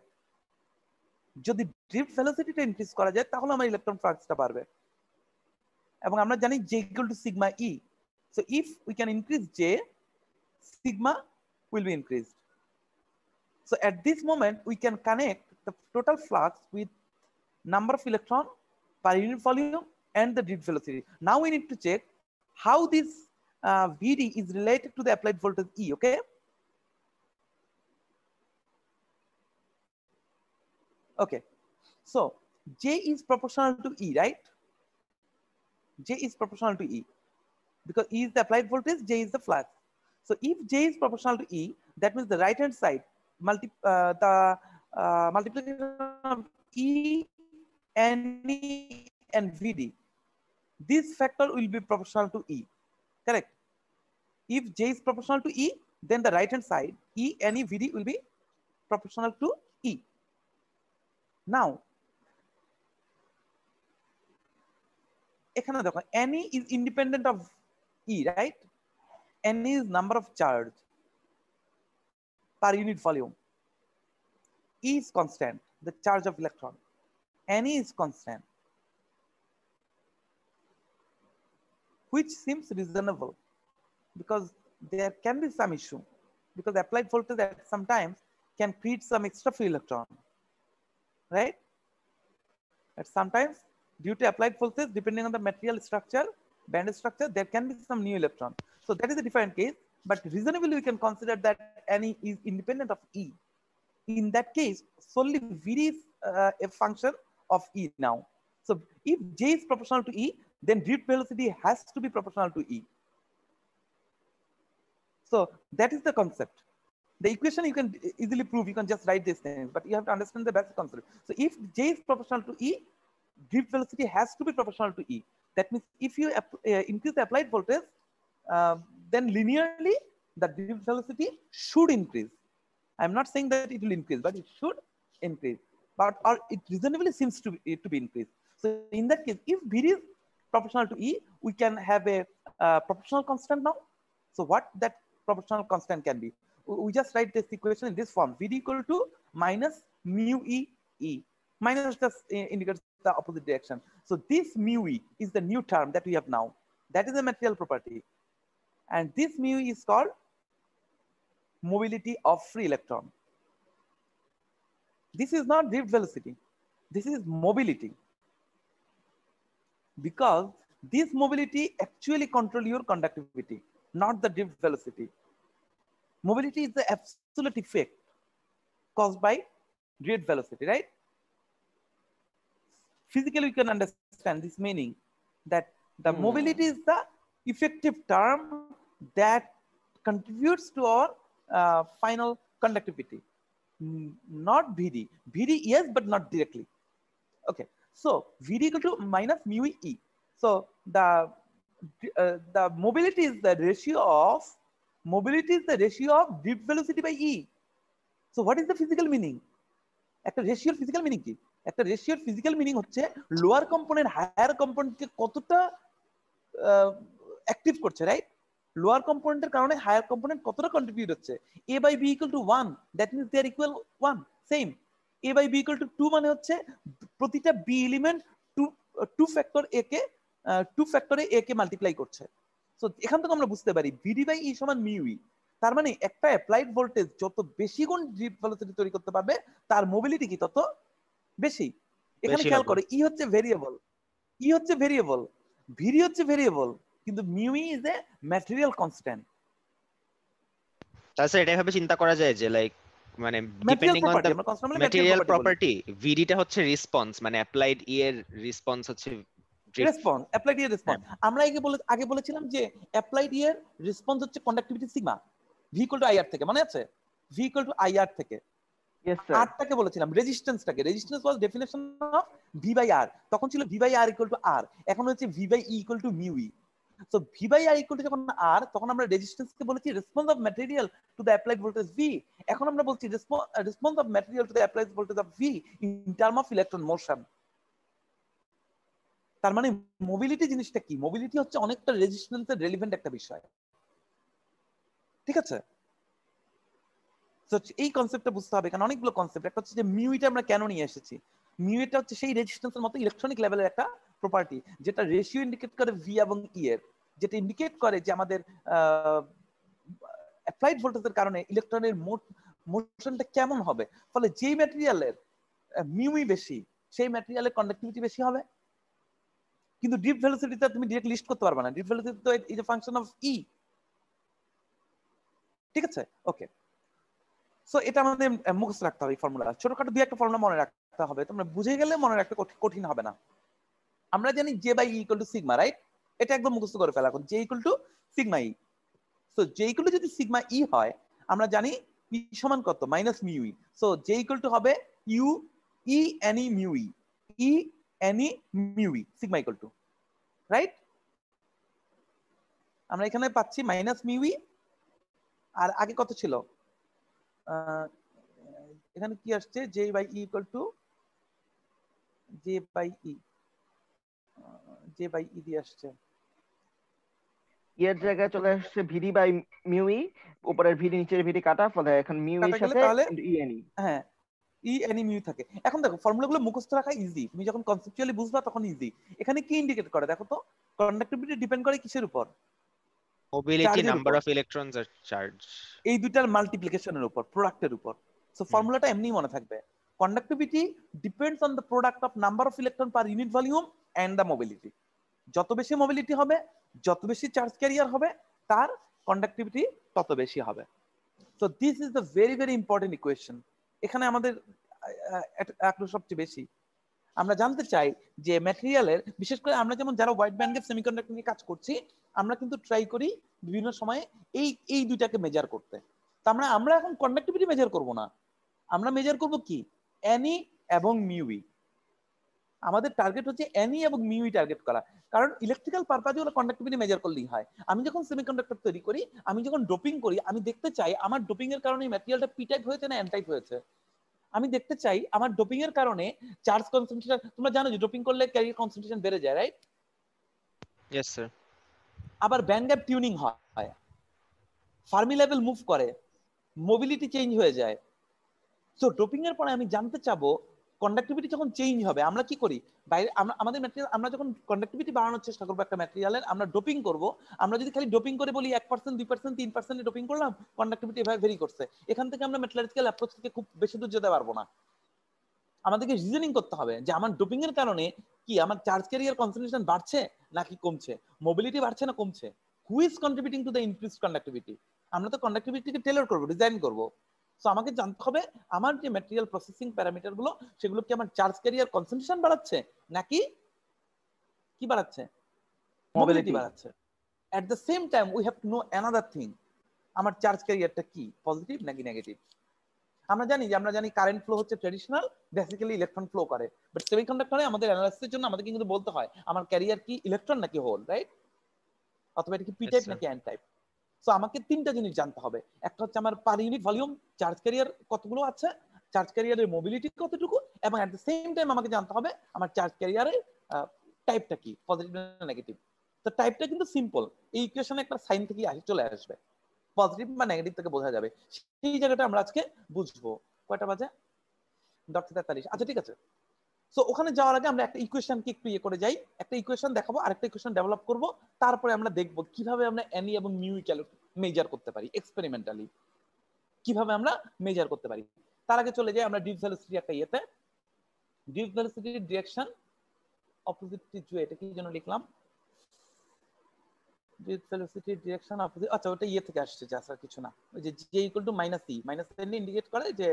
যদি ড্রিফট ভেলোসিটিটা ইনক্রিজ করা যায় তাহলে আমার ইলেকট্রন ফ্লাক্সটা বাড়বে। এবং আমরা জানি J equal to sigma E. So if we can increase J, sigma will be increased. So at this moment we can connect the total flux with number of electron per unit volume and the drift velocity. Now we need to check how this Vd is related to the applied voltage E. Okay. Okay. So J is proportional to E, right? J is proportional to E because E is the applied voltage, J is the flux. So if J is proportional to E, that means the right hand side multiplication of E NE and Vd, this factor will be proportional to E. Correct? If J is proportional to E, then the right hand side E NE Vd will be proportional to E. Now এখানে দেখো NE is independent of E, right? NE is number of charge per unit volume. E is constant, the charge of electron. NE is constant, which seems reasonable because there can be some issue because applied voltage at sometimes can create some extra free electron, right? At sometimes due to applied voltage, depending on the material structure, band structure, there can be some new electron. So that is a different case, but reasonably we can consider that NE is independent of E. In that case, solely Vd is a function of E now. So if J is proportional to E, then drift velocity has to be proportional to E. So that is the concept. The equation you can easily prove, you can just write these things, but you have to understand the basic concept. So if J is proportional to E, drift velocity has to be proportional to E. That means if you increase the applied voltage, then linearly the drift velocity should increase. I'm not saying that it will increase, but it should increase. But or it reasonably seems to be increased. So in that case, if Vd is proportional to E, we can have a proportional constant now. So what that proportional constant can be? We just write this equation in this form: Vd equal to minus mu E E. Minus just indicates the opposite direction. So this mu E is the new term that we have now. That is a material property. And this mu E is called mobility of free electron. This is not drift velocity. This is mobility. Because this mobility actually control your conductivity, not the drift velocity. Mobility is the absolute effect caused by drift velocity, right? Physically, we can understand this meaning that the mobility is the effective term that contributes to our final conductivity, not Vd. Vd, yes, but not directly. Okay, so Vd equal to minus mu E. So the mobility is the ratio of drift velocity by E. So what is the physical meaning? একটা রেশিওর physical meaning কি? একটা রেশিওর physical meaning হচ্ছে lower component higher কম্পোনেন্টকে কতটা active করছে, right? Lower কম্পোনেন্টের কারণে হায়ার কম্পোনেন্ট কতটা কন্ট্রিবিউট হচ্ছে। a by b equal to 1, that means they are equal 1, same. a by b equal to 2 মানে হচ্ছে প্রতিটা b element 2 factor a K 2 ফ্যাক্টরে a K multiply করছে। সো এখান থেকে আমরা বুঝতে পারি Vd by E সমান মিউ ই। তার মানে একটা অ্যাপ্লাইড ভোল্টেজ যত বেশি গুণ ড্রিফট ভেলোসিটি তৈরি করতে পারবে তার মোবিলিটি কি তত বেশি। এখানে খেয়াল করে ই হচ্ছে ভেরিয়েবল, ভিডি হচ্ছে ভেরিয়েবল, কিন্তু mu E is a material constant. তাহলে এটা ভাবে চিন্তা করা যায় যে লাইক মানে depending on the material property ভিডিটা হচ্ছে রেসপন্স, মানে অ্যাপ্লাইড ই এর রেসপন্স হচ্ছে রেসপন্স, অ্যাপ্লাইড ই এর রেসপন্স। আমরা আগে বলেছিলাম যে অ্যাপ্লাইড ই এর রেসপন্স হচ্ছে conductivity sigma V equal two IR থেকে, মনে আছে? ভি ইকুয়াল টু আইআর থেকে আরটাকে বলেছিলাম রেজিস্ট্যান্সটাকে। Resistance was definition of V by R, তখন ছিল V by R equal to R, এখন হচ্ছে V by E equal to mu E. So V by I equal to যখন আর, তখন আমরা রেজিস্ট্যান্সকে বলেছি response of material to the applied voltage V. এখন আমরা বলছি response of material to the applied voltage of V in term of electron motion. তার মানে মোবিলিটি জিনিসটা কি? মোবিলিটি হচ্ছে অনেকটা রেজিস্ট্যান্সের রেলিভেন্ট একটা বিষয়, ঠিক আছে? এই কনসেপ্টটা বুঝতে হবে, কারণ অনেকগুলো কনসেপ্ট। একটা হচ্ছে যে মিউইটা আমরা কেন নিয়ে এসেছি। মিউইটা হচ্ছে সেই রেজিস্ট্যান্সের মতো ইলেকট্রনিক লেভেলের একটা প্রপার্টি, যেটা রেশিও ইন্ডিকেট করে ভি এবং ই এর, যেটা ইন্ডিকেট করে যে আমাদের অ্যাপ্লাইড ভোল্টেজের কারণে ইলেকট্রনের মোশনটা কেমন হবে। ফলে যেই ম্যাটেরিয়ালের মিউই বেশি, সেই ম্যাটেরিয়ালের কন্ডাক্টিভিটি বেশি হবে। কিন্তু ডিপ ভেলোসিটিতে তুমি ডিরেক্ট লিস্ট করতে পারবে না, ডিপ ভেলোসিটি তো ইজ এ ফাংশন অফ ই, ঠিক আছে? ওকে, সো এটা আমাদের মুখস্থ রাখতে হবে। এই ফর্মুলা ছোটখাটো দুই একটা ফর্মুলা মনে রাখতে হবে, তোমরা বুঝে গেলে মনে রাখতে কঠিন হবে না। আমরা জানি J by E equal to sigma, right? এটা একদম মুখস্থ করে ফেলা। এখন J equal to sigma E. So J equal to যদি সিগমা ই হয়, আমরা জানি পি সমান কত? Minus mu E. So J equal to হবে U E N E mu E, E N E mu E, sigma equal to, right? আমরা এখানে পাচ্ছি মাইনাস মিউ ই, আর আগে কত ছিল? এখানে কি আসছে? J by E equal to J by E, J by E দিয়ে আসছে, এর জায়গায় চলে আসছে ভিডি বাই মিউ ই, উপরের ভিডি নিচের ভিডি কাটা, ফলে এখন মিউ এর সাথে ই এন ই, হ্যাঁ ই এন ই মিউ থাকে। এখন দেখো ফর্মুলাগুলো মুখস্থ রাখা ইজি, তুমি যখন কনসেপচুয়ালি বুঝবা তখন ইজি। এখানে কি ইন্ডিকেট করে দেখো তো? কন্ডাক্টিভিটি ডিপেন্ড করে কিসের উপর? মোবিলিটি, নাম্বার অফ ইলেকট্রনস আর চার্জ, এই দুইটার মাল্টিপ্লিকেশনের উপর, প্রোডাক্টের উপর। সো ফর্মুলাটা এমনি মনে থাকবে, conductivity depends on the product of number of electron per unit volume and the mobility. যত বেশি মোবিলিটি হবে, যত বেশি চার্জ ক্যারিয়ার হবে, তার কন্ডাক্টিভিটি তত বেশি হবে। So this is the very very important equation. এখানে আমাদের আগ্রহ সবচেয়ে বেশি। আমরা জানতে চাই যে ম্যাটেরিয়ালের, বিশেষ করে আমরা যেমন যারা ওয়াইড ব্যান্ডগ্যাপ সেমিকন্ডাক্টর নিয়ে কাজ করছি, আমরা কিন্তু ট্রাই করি বিভিন্ন সময়ে এই দুইটাকে মেজার করতে। তা আমরা এখন কন্ডাক্টিভিটি মেজার করব না, আমরা মেজার করব কি? এনই এবং মিউই। আমাদের টার্গেট হচ্ছে এনই এবং মিউই টার্গেট করা, কারণ ইলেকট্রিক্যাল পারপাজে হলো কন্ডাক্টিভিটি মেজার করলেই হয়। আমি যখন সেমিকন্ডাক্টর তৈরি করি, আমি যখন ডোপিং করি, আমি দেখতে চাই আমার ডোপিং এর কারণে ম্যাটেরিয়ালটা পি টাইপ হয়েছে না এন টাইপ হয়েছে। আমি দেখতে চাই আমার ডোপিং এর কারণে চার্জ কনসেন্ট্রেশন, তোমরা জানো যে ডোপিং করলে ক্যারিয়ার কনসেন্ট্রেশন বেড়ে যায়, রাইট? Yes sir. আবার ব্যান্ড গ্যাপ টিউনিং হয়, ফার্মি লেভেল মুভ করে, মোবিলিটি চেঞ্জ হয়ে যায়। সো ডোপিং এর পরে আমি জানতে চাবো কন্ডাক্টিভিটি যখন চেঞ্জ হবে, আমরা কি করি? বাইরে আমাদের ম্যাটেরিয়াল, আমরা যখন কন্ডাক্টিভিটি বাড়ানোর চেষ্টা করবো একটা ম্যাটেরিয়ালের, আমরা ডোপিং করব। আমরা যদি খালি ডোপিং করে বলি 1%, 2%, 3% ডোপিং করলাম, কন্ডাক্টিভিটি এভাবে ভেরি করছে, এখান থেকে আমরা মেটালার্জিক্যাল অ্যাপ্রোচ থেকে খুব বেশি দূর যেতে পারবো না। আমাদেরকে রিজনিং করতে হবে যে আমার ডোপিং এর কারণে কি আমার চার্জ ক্যারিয়ার কনসেন্ট্রেশন বাড়ছে নাকি কমছে, মোবিলিটি বাড়ছে না কমছে, who is contributing to the increased conductivity. আমরা তো কন্ডাক্টিভিটিকে টেলর করব, ডিজাইন করব। সো আমাকে জানতে হবে আমার যে ম্যাটেরিয়াল প্রসেসিং প্যারামিটার গুলো, সেগুলো কি আমার চার্জ ক্যারিয়ার কনসেন্ট্রেশন বাড়াচ্ছে নাকি কি বাড়াচ্ছে? মোবিলিটি বাড়াচ্ছে। At the same time we have to know another thing, আমার চার্জ ক্যারিয়ারটা কি, পজিটিভ নাকি নেগেটিভ। আমরা জানি কারেন্ট ফ্লো হচ্ছে ট্র্যাডিশনাল, বেসিক্যালি ইলেকট্রন ফ্লো করে, বাট সেমিকন্ডাক্টরে আমাদের অ্যানালাইসিসের জন্য আমাদেরকে কিন্তু বলতে হয় আমার ক্যারিয়ার কি ইলেকট্রন নাকি হোল, রাইট? অথবা এটা কি পি টাইপ নাকি এন টাইপ। সো আমাকে তিনটা জিনিস জানতে হবে, একটা হচ্ছে আমার পার ইউনিট ভলিউম চার্জ ক্যারিয়ার কতগুলো আছে, চার্জ ক্যারিয়ারের মোবিলিটি কতটুকু, এবং এট দ্য সেম টাইম আমাকে জানতে হবে আমার চার্জ ক্যারিয়ারের টাইপটা কি, পজিটিভ না নেগেটিভ। তো টাইপটা কিন্তু সিম্পল, এই ইকুয়েশনে একটা সাইন থেকে চলে আসবে, পজিটিভ বা নেগেটিভ থেকে বোঝা যাবে। সেই জায়গাটা আমরা আজকে বুঝবো। কয়টা বাজে? 10:43। আচ্ছা ঠিক আছে। সো ওখানে যাওয়ার আগে আমরা একটা ইকুয়েশনকে একটু করে যাই, একটা ইকুয়েশন দেখাবো, আরেকটা ইকুয়েশন ডেভেলপ করব, তারপরে আমরা দেখব কিভাবে আমরা এনই এবং মিউ মেজার করতে পারি এক্সপেরিমেন্টালি, কিভাবে আমরা মেজার করতে পারি। তার আগে চলে যাই আমরা ডিপ ভেলোসিটি একটা ইয়েতে। ডিপ ভেলোসিটির ডিরেকশন অপোজিট টু, এটা কি জন্য লিখলাম? ডিপ ভেলোসিটির ডিরেকশন অপোজিট, আচ্ছা ওটা ইয়ে থেকে আসছে, যা স্যার কিছু না, ওই যে J equal two minus E, minus sine indicate করে যে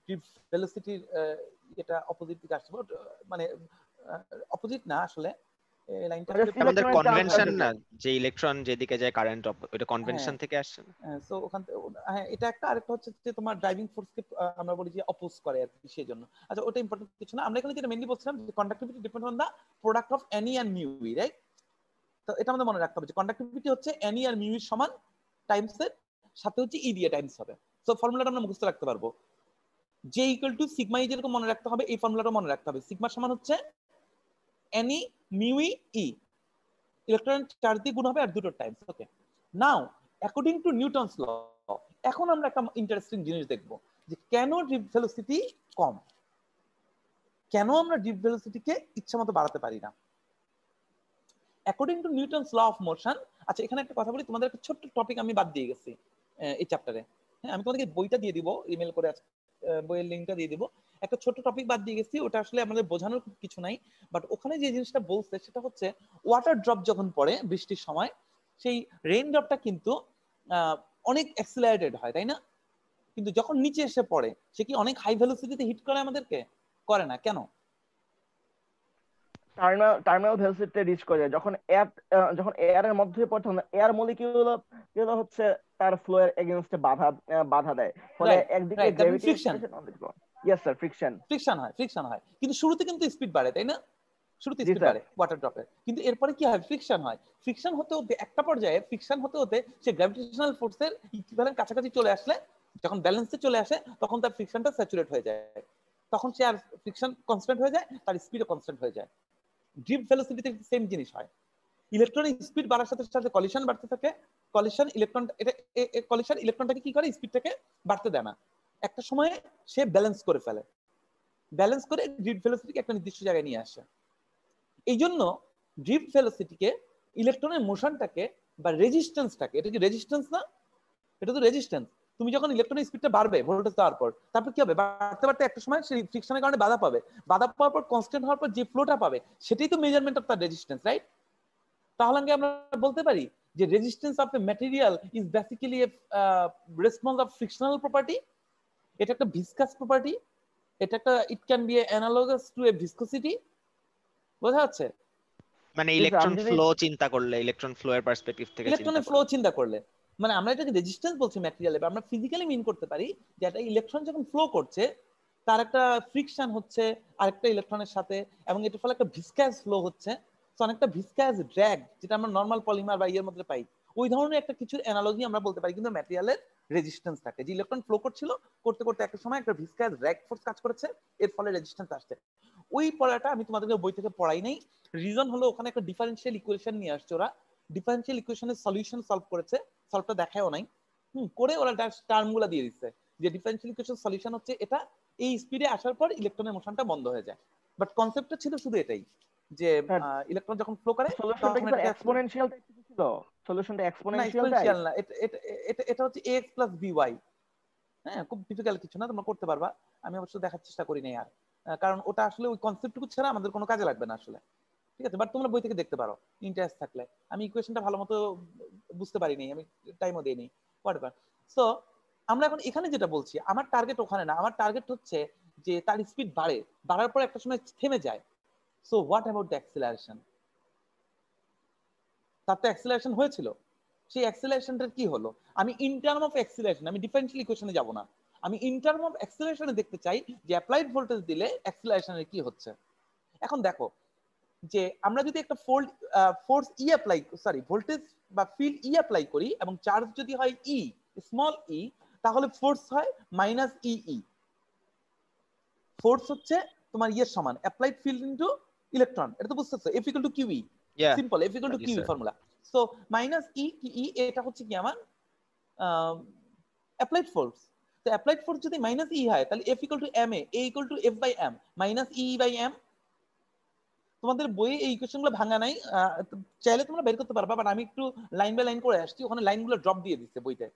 ডিপ ভেলোসিটির এটা অপোজিট দিকে আসছে, মানে অপোজিট না আসলে, এই লাইনটা আমাদের কনভেনশন না, যে ইলেকট্রন যেদিকে যায় কারেন্ট এটা কনভেনশন থেকে আসছে না। সো ওখান থেকে, হ্যাঁ এটা একটা, আরেকটা হচ্ছে যে তোমার ড্রাইভিং ফোর্সকে আমরা বলি যে অপোজ করে আর কি, সেই জন্য। আচ্ছা ওটা ইম্পর্টেন্ট কিছু না, আমরা এখানে যেটা মেইনলি বলছিলাম যে conductivity depend on the product of N and mu, right? তো এটা আমাদের মনে রাখতে হবে যে কন্ডাক্টিভিটি হচ্ছে এনি আর মিউ এর সমান টাইমস এর সাথে হচ্ছে ই দিয়ে টাইমস হবে। সো ফর্মুলাটা আমরা মুখস্থ রাখতে পারবো। জে ইকুয়াল টু সিগমা ই যেরকম মনে রাখতে হবে, এই ফর্মুলাটা মনে রাখতে হবে। সিগমা সমান হচ্ছে N E mu E, electron charge দিয়ে গুণ হবে আর দুটো times. Okay, now according to Newton's law, এখন আমরা একটা ইন্টারেস্টিং জিনিস দেখব যে কেন ড্রিপ ভেলোসিটি কম, কেন আমরা ড্রিপ ভেলোসিটিকে ইচ্ছা মতো বাড়াতে পারি না। According to Newton's law of motion, আচ্ছা এখানে একটা কথা বলি, তোমাদের একটা ছোট্ট টপিক আমি বাদ দিয়ে গেছি এই চ্যাপ্টারে। হ্যাঁ, আমি তোমাদেরকে বইটা দিয়ে দিব, ইমেল করে বইয়ের লিঙ্কটা দিয়ে দিব। একটা ছোট্ট টপিক বাদ দিয়ে গেছি, ওটা আসলে আমাদের বোঝানোর কিছু নাই, বাট ওখানে যে জিনিসটা বলছে সেটা হচ্ছে ওয়াটার ড্রপ যখন পড়ে বৃষ্টির সময়, সেই রেইন ড্রপটা কিন্তু অনেক অ্যাক্সিলারেটেড হয়, তাই না? কিন্তু যখন নিচে এসে পড়ে সে কি অনেক হাই ভেলোসিটিতে হিট করে আমাদেরকে? করে না। কেন? টার্মিনাল ভেলোসিটিতে রিচ করে যখন এয়ার এর মধ্যে পড়ে, তখন এয়ার মলিকিউল হচ্ছে তার ফ্লো এর এগেইনস্টে বাধা দেয়, ফলে একদিকে গ্র্যাভিটি, ইয়েস স্যার, ফ্রিকশন হয়। কিন্তু শুরুতে কিন্তু স্পিড বাড়ে, তাই না? শুরুতে স্পিড বাড়ে ওয়াটার ড্রপের, কিন্তু এরপরে কি হয়? ফ্রিকশন হয়। ফ্রিকশন হতে হতে একটা পর্যায়ে ফ্রিকশন হতে হতে সে গ্র্যাভিটেশনাল ফোর্সের ইকুইভ্যালেন্ট কাছাকাছি চলে আসলে, যখন ব্যালেন্সে চলে আসে, তখন তার ফ্রিকশনটা স্যাচুরেট হয়ে যায়, তখন সে আর ফ্রিকশন কনস্ট্যান্ট হয়ে যায়, তার স্পিডও কনস্ট্যান্ট হয়ে যায়। ড্রিপ ভেলোসিটিতে সেম জিনিস হয়। ইলেকট্রনের স্পিড বাড়ার সাথে সাথে কলিশন বাড়তে থাকে। কলিশন ইলেকট্রনটাকে কি করে? স্পিডটাকে বাড়তে দেয় না। একটা সময়ে সে ব্যালেন্স করে ফেলে, ব্যালেন্স করে ড্রিপ ভেলোসিটিকে একটা নির্দিষ্ট জায়গায় নিয়ে আসে। এই জন্য ড্রিপ ভেলোসিটিকে, ইলেকট্রনের মোশনটাকে বা রেজিস্ট্যান্সটাকে, এটা কি রেজিস্ট্যান্স না? এটা তো রেজিস্ট্যান্স। তুমি যখন ইলেকট্রনের স্পিডটা বাড়বে ভোল্টেজ দেওয়ার পর, তারপর কি হবে? বাড়তে বাড়তে একটা সময় সেই ফ্রিকশনের কারণে বাধা পাবে, বাধা পাওয়ার পর কনস্ট্যান্ট হওয়ার পর যে ফ্লোটা পাবে সেটাই তো মেজারমেন্ট অফ তার রেজিস্ট্যান্স, রাইট? তাহলে আমরা বলতে পারি যে resistance of a material is basically a response of frictional property. এটা একটা ভিসকাস প্রপার্টি, এটা একটা, it can be analogous to a viscosity. বোঝা যাচ্ছে? মানে ইলেকট্রন ফ্লো চিন্তা করলে, ইলেকট্রন ফ্লো এর পার্সপেক্টিভ থেকে ইলেকট্রনের ফ্লো চিন্তা করলে, মানে আমরা এটাকে রেজিস্ট্যান্স বলছি ম্যাটেরিয়ালে, আমরা ফিজিক্যালি মিন করতে পারি যে একটা ইলেকট্রন যখন ফ্লো করছে তার একটা ফ্রিকশন হচ্ছে আরেকটা ইলেকট্রনের সাথে, এবং এটার ফলে একটা ভিসকাস ফ্লো হচ্ছে। সো অনেকটা ভিসকাস ড্র্যাগ, যেটা আমরা নর্মাল পলিমার বা ইয়ের মধ্যে পাই, ওই ধরনের একটা কিছুর অ্যানালজি আমরা বলতে পারি। কিন্তু ম্যাটেরিয়ালের রেজিস্ট্যান্স থাকে, যে ইলেকট্রন ফ্লো করছিল, করতে করতে একটা সময় একটা ভিসকাস ড্র্যাগ ফোর্স কাজ করেছে, এর ফলে রেজিস্ট্যান্স আসছে। ওই পড়াটা আমি তোমাদেরকে বই থেকে পড়াই নাই। রিজন হলো ওখানে একটা ডিফারেনশিয়াল ইকুয়েশন নিয়ে আসছে, ওরা ডিফারেনশিয়াল ইকুয়েশনের সলিউশন সলভ করেছে, সলভটা দেখায়ও নাই, করে ওরা টার্মগুলো দিয়ে দিচ্ছে যে ডিফারেনশিয়াল ইকুয়েশন সলিউশন হচ্ছে এটা, এই স্পিডে আসার পর ইলেকট্রনের মোশনটা বন্ধ হয়ে যায়। বাট কনসেপ্টটা ছিল শুধু এটাই যে ইলেকট্রন যখন ফ্লো করে সলিউশনটা কি এক্সপোনেনশিয়াল টাইপ কিছু ছিল? সলিউশনটা এক্সপোনেনশিয়াল না, এটা হচ্ছে ax + by। হ্যাঁ, খুব ডিফিকাল্ট কিছু না, তোমরা করতে পারবা। আমি অবশ্য দেখার চেষ্টা করি নাই আর, কারণ ওটা আসলে ওই কনসেপ্টটুকু ছাড়া আমাদের কোনো কাজে লাগবে না আসলে। ঠিক আছে, বাট তোমরা বই থেকে দেখতে পারো ইন্টারেস্ট থাকলে। আমি ইকুয়েশনটা ভালো মতো বুঝতে পারি নাই, আমি টাইমও দিই নি, হোয়াটএভার। সো আমরা এখন এখানে যেটা বলছি, আমার টার্গেট ওখানে না, আমার টার্গেট হচ্ছে যে তার স্পিড বাড়ার পর একটা সময় থেমে যায়। So what about the acceleration? তার তো অ্যাক্সিলারেশন হয়েছিল, সেই অ্যাক্সিলারেশনটার কি হলো? আমি ইন টার্ম অফ অ্যাক্সিলারেশন, আমি ডিফারেনশিয়াল ইকুয়েশনে যাব না, আমি ইন টার্ম অফ অ্যাক্সিলারেশনে দেখতে চাই যে অ্যাপ্লাইড ভোল্টেজ দিলে অ্যাক্সিলারেশনের কি হচ্ছে। এখন দেখো যে আমরা যদি একটা ফোর্স ই অ্যাপ্লাই, ভোল্টেজ বা ফিল্ড ই অ্যাপ্লাই করি, এবং চার্জ যদি হয় ই, স্মল ই, তাহলে ফোর্স হয় -ই। ফোর্স হচ্ছে তোমার ইয়ের সমান, অ্যাপ্লাইড ফিল্ড ইনটু ইলেকট্রন, এটা তো বুঝতেছো, F = QE, simple, F = QE formula. So -E এটা হচ্ছে কি আমার অ্যাপ্লাইড ফোর্স। তো অ্যাপ্লাইড ফোর্স যদি -E হয়, তাহলে F = ma, A = F/m, -E/m। তোমাদের বইয়ে এই ইকুয়েশনগুলো ভাঙা নাই, চাইলে তোমরা বের করতে পারবা, বাট আমি একটু লাইন বাই লাইন করে আসছি। ওখানে লাইনগুলো ড্রপ দিয়ে দিচ্ছে বইতে,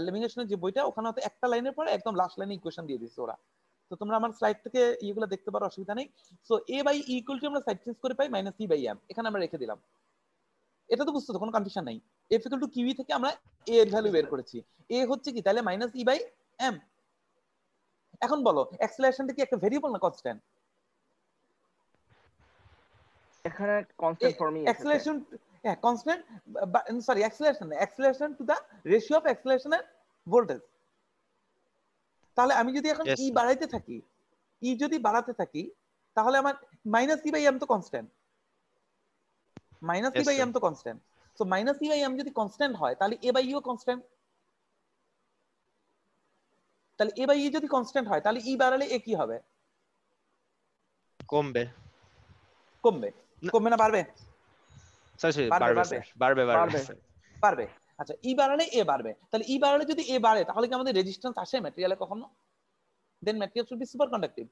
লেমিনেশনের যে বইটা, ওখানে হয়তো একটা লাইনের পরে একদম লাস্ট লাইনে ইকুয়েশন দিয়ে দিচ্ছে ওরা। তো তোমরা আমার স্লাইড থেকে এইগুলো দেখতে পারো, অসুবিধা নেই। সো A/E = আমরা সাইড চেঞ্জ করে পাই -E/m, এখানে আমরা রেখে দিলাম। এটা তো বুঝছো তো, কোনো কনফিউশন নাই। F = QE থেকে আমরা A এর ভ্যালু বের করেছি, A হচ্ছে কি তাহলে -E/m। এখন বলো অ্যাক্সিলারেশনটা কি একটা ভেরিয়েবল না কনস্ট্যান্ট? এখানে কনস্ট্যান্ট ফর্মই আছে। অ্যাক্সিলারেশন, হ্যাঁ constant, acceleration to the ratio of acceleration and voltage. তাহলে আমি যদি এখন ই বাড়াইতে থাকি, ই যদি বাড়াতে থাকি, তাহলে আমার -E/m তো constant. Minus Yes, E by sir. M তো constant, so minus E by M যদি কনস্ট্যান্ট হয় তাহলে এ বাই ইও কনস্ট্যান্ট, তাহলে এ বাই ই যদি কনস্ট্যান্ট হয় তাহলে ই বাড়ালে এ কি হবে? কমবে। কমবে। না। কমবে না বাড়বে? স্যার বাড়বে, বাড়বে বাড়বে। স্যার, বাড়বে বাড়বে। স্যার। বাড়বে। আচ্ছা ই বাড়ালে এ বাড়বে, তাহলে ই বাড়ালে যদি এ বাড়ে তাহলে কি আমাদের রেজিস্ট্যান্স আসে ম্যাটেরিয়ালে কখনো? Then material should be super conductive.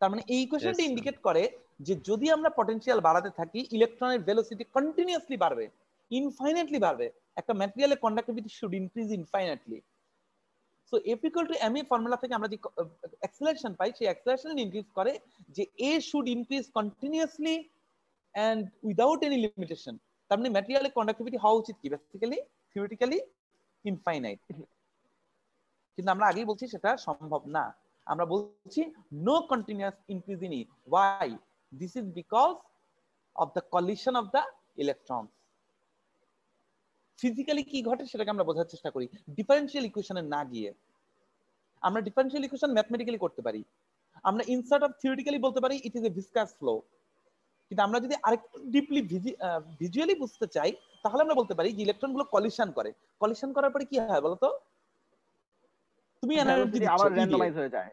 তার মানে এই ইকুয়েশনটা Yes, sir. ইন্ডিকেট করে যে যদি আমরা পটেনশিয়াল বাড়াতে থাকি ইলেকট্রনের ভেলোসিটি কন্টিনিউয়াসলি বাড়বে, ইনফাইনাইটলি বাড়বে। একটা ম্যাটেরিয়ালের conductivity should increase infinitely. So F equal to M A formula থেকে আমরা যে অ্যাক্সেলারেশন পাই সেই অ্যাক্সেলারেশন ইনক্রিজ করে যে A should increase continuously and without any limitation. তার মানে ম্যাটেরিয়ালের কন্ডাক্টিভিটি হওয়া উচিত কি বেসিক্যালি থিওরিটিক্যালি ইনফাইনাইট, কিন্তু আমরা আগেই বলছি সেটা সম্ভব না। আমরা বলছি no continuous increase in it. Why? This is because of the collision of the electrons. Physically কি ঘটে সেটাকে আমরা বোঝার চেষ্টা করি ডিফারেনশিয়াল ইকুয়েশনে না গিয়ে। আমরা ডিফারেনশিয়াল ইকুয়েশন ম্যাথমেটিক্যালি করতে পারি, আমরা ইনসার্ট অফ থিওরিটিক্যালি বলতে পারি it is a viscous flow, কিন্তু আমরা যদি আরেকটু ডিপলি ভিজুয়ালি বুঝতে চাই তাহলে আমরা বলতে পারি যে ইলেকট্রনগুলো কলিশন করে। কলিশন করার পরে কি হয় বলতো? তুমি এনার্জি ভেলোসিটি দিচ্ছ আবার ই দিয়ে, র্যান্ডমাইজ হয়ে যায়।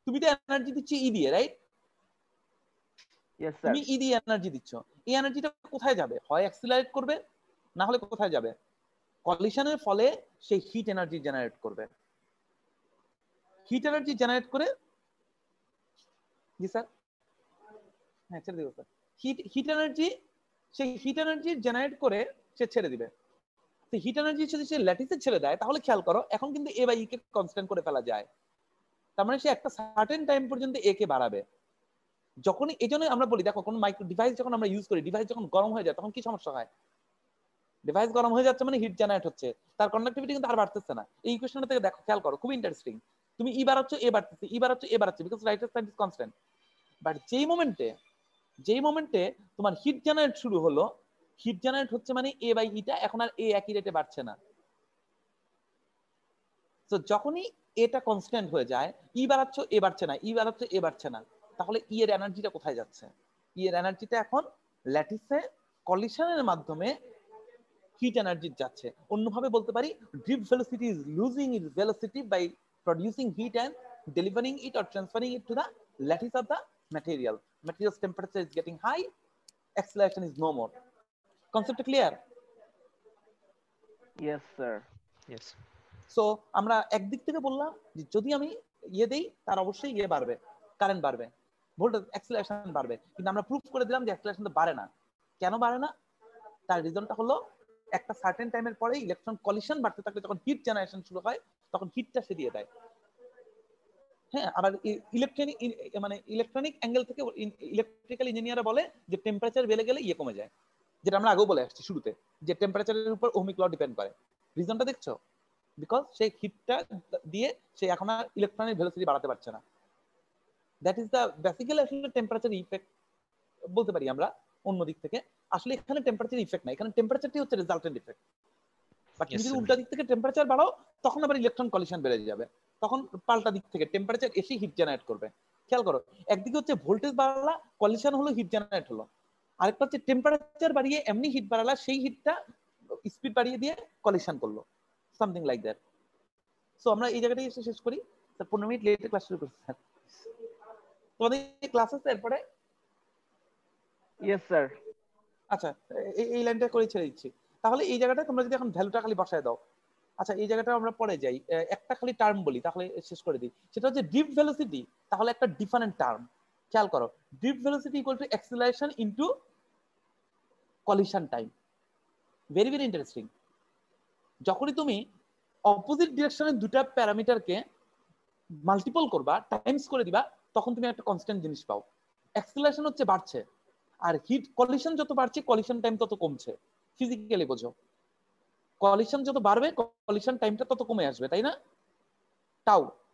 তুমি তো এনার্জি দিচ্ছ ই দিয়ে, রাইট? Yes sir. তুমি ই দিয়ে এনার্জি দিচ্ছ, এই এনার্জিটা কোথায় যাবে? হয় অ্যাক্সিলারেট করবে, না হলে কোথায় যাবে? কলিশনের ফলে সেই হিট এনার্জি জেনারেট করবে। হিট এনার্জি জেনারেট করে, জি স্যার, হ্যাঁ ছেড়ে দিব স্যার। হিট এনার্জি, সেই হিট এনার্জি জেনারেট করে সে ছেড়ে দিবে। তো হিট এনার্জি যদি সে ল্যাটিসে ছেড়ে দেয় তাহলে খেয়াল করো এখন কিন্তু এ বাই ই কে কনস্ট্যান্ট করে ফেলা যায়। তার মানে সে একটা সার্টেন টাইম পর্যন্ত এ কে বাড়াবে। যখনই, এই জন্য আমরা বলি দেখো কোন মাইক্রো ডিভাইস যখন আমরা ইউজ করি, ডিভাইস যখন গরম হয়ে যায় তখন কি সমস্যা হয়? ডিভাইস গরম হয়ে যাচ্ছে মানে হিট জেনারেট হচ্ছে, তার কন্ডাক্টিভিটি কিন্তু আর বাড়তেছে না। এই ইকুয়েশনটা থেকে দেখো, খেয়াল করো, খুব ইন্টারেস্টিং। তুমি ই বাড়াচ্ছ এ বাড়তেছে, ই বাড়াচ্ছ এ বাড়াচ্ছে, because right side is constant. But যেই মোমেন্টে তোমার হিট জেনারেট শুরু হলো, হিট জেনারেট হচ্ছে মানে এ বাই ইটা এখন আর এ একই রেটে বাড়ছে না। তো যখনই এটা কনস্ট্যান্ট হয়ে যায়, ই বাড়াচ্ছ এ বাড়ছে না, ই বাড়াচ্ছ এ বাড়ছে না, তাহলে ই এর এনার্জিটা কোথায় যাচ্ছে? ই এর এনার্জিটা এখন ল্যাটিসে কলিশনের মাধ্যমে হিট এনার্জি যাচ্ছে। অন্যভাবে বলতে পারি drift velocity is losing its velocity by producing heat and delivering it or transferring it to the lattice of the material. Material's temperature is getting high, acceleration is no more. Concept clear? Yes sir. Yes. So আমরা একদিক থেকে বললাম যে যদি আমি ইয়ে দেই তার অবশ্যই ইয়ে বাড়বে, কারেন্ট বাড়বে, ভোল্টেজ অ্যাক্সিলারেশন বাড়বে, কিন্তু আমরা প্রুফ করে দিলাম যে অ্যাক্সিলারেশন বাড়ে না। কেন বাড়ে না? তার রিজনটা হলো একটা সার্টেন টাইমের পরে ইলেকট্রন কলিশন বাড়তে থাকলে যখন হিট জেনারেশন শুরু হয় তখন হিটটা সে দিয়ে দেয়। হ্যাঁ, আবার ইলেকট্রনিক অ্যাঙ্গেল থেকে ইলেকট্রিক্যাল ইঞ্জিনিয়াররা বলে যে টেম্পারেচার বেড়ে গেলে ইয়ে কমে যায়, যেটা আমরা আগেও বলে আসছি শুরুতে যে টেম্পারেচারের উপর ওহমিক ল ডিপেন্ড করে। রিজনটা দেখছো? বিকজ সেই হিটটা দিয়ে সে এখন আর ইলেকট্রনের ভেলোসিটি বাড়াতে পারছে না। দ্যাট ইজ দ্য বেসিক্যালি আসলে টেম্পারেচার ইফেক্ট বলতে পারি আমরা। অন্য দিক থেকে আসলে এখানে টেম্পারেচার ইফেক্ট না, এখানে টেম্পারেচারটি হচ্ছে রেজাল্টেন্ট ইফেক্ট। বাট তুমি যদি উল্টা দিক থেকে টেম্পারেচার বাড়াও তখন আবার ইলেকট্রন কলিশন বেড়ে যাবে, তখন পাল্টা দিক থেকে টেম্পারেচার এসে হিট জেনারেট করবে। খেয়াল করো, একদিকে হচ্ছে ভোল্টেজ বাড়ালা, কলিশন হলো, হিট জেনারেট হলো। আরেকটা হচ্ছে টেম্পারেচার বাড়িয়ে এমনি হিট বাড়ালা, সেই হিটটা স্পিড বাড়িয়ে দিয়ে কলিশন করলো, সামথিং লাইক দ্যাট। সো আমরা এই জায়গাটাই এসে শেষ করি। স্যার 15 মিনিট লেটে ক্লাস শুরু করছি স্যার। তোমাদের ক্লাস আছে এরপরে? Yes sir. আচ্ছা, এই লাইনটা করে ছেড়ে দিচ্ছি। তাহলে এই জায়গাটা তোমরা যদি এখন ভ্যালুটা খালি বসায় দাও। আচ্ছা, এই জায়গাটা আমরা পরে যাই, একটা খালি টার্ম বলি তাহলে শেষ করে দিই। সেটা হচ্ছে ড্রিপ ভেলোসিটি। তাহলে একটা ডিফারেন্ট টার্ম খেয়াল করো, drip velocity equal to acceleration into collision time. Very very interesting. যখনই তুমি অপোজিট ডিরেকশনের দুটো প্যারামিটারকে মাল্টিপল করবা, টাইমস করে দিবা, তখন তুমি একটা কনস্ট্যান্ট জিনিস পাও। অ্যাক্সিলারেশন হচ্ছে বাড়ছে, আর হিট কলিশন যত বাড়ছে কলিশন টাইম তত কমছে। ফিজিক্যালি বোঝো, কলিশন যত বাড়বে কলিশন টাইমটা তত কমে আসবে, তাই না?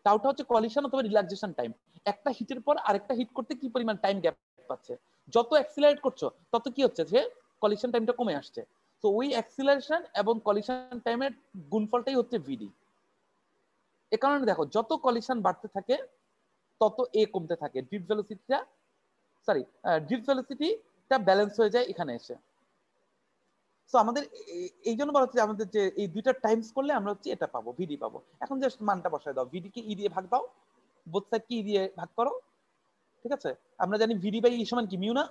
টাউটা হচ্ছে কলিশন অথবা রিল্যাক্সেশন টাইম। একটা হিটের পর আরেকটা হিট করতে কি পরিমাণ টাইম গ্যাপ পাচ্ছে, যত অ্যাক্সিলারেট করছো তত কি হচ্ছে যে কলিশন টাইমটা কমে আসছে। তো ওই অ্যাক্সিলারেশন এবং কলিশন টাইমের গুণফলটাই হচ্ছে ভিডি। এ কারণে দেখো, যত কলিশন বাড়তে থাকে তত এ কমতে থাকে। ড্রিপ ভেলোসিটি এটা ব্যালেন্স হয়ে যায় এখানে এসে। সো আমাদের এই জন্য বলা হচ্ছে আমাদের যে এই দুইটা টাইমস করলে আমরা হচ্ছে এটা পাবো, ভিডি পাবো। এখন জাস্ট মানটা বসায় দাও, ভিডি কে ই দিয়ে ভাগ দাও, বোথ সাইড কে ই দিয়ে ভাগ করো, ঠিক আছে? আমরা জানি ভিডি বাই ই সমান কি মিউ না,